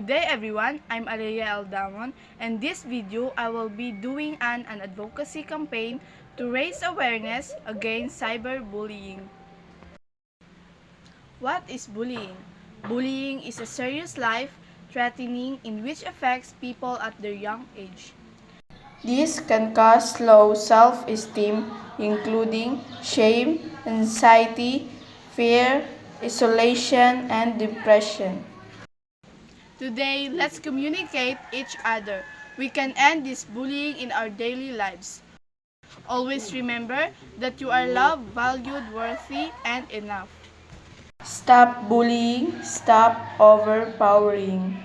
Good day everyone, I'm Alea Aldamon, and this video I will be doing an advocacy campaign to raise awareness against cyberbullying. What is bullying? Bullying is a serious life-threatening in which affects people at their young age. This can cause low self-esteem, including shame, anxiety, fear, isolation, and depression. Today, let's communicate each other. We can end this bullying in our daily lives. Always remember that you are loved, valued, worthy, and enough. Stop bullying, stop overpowering.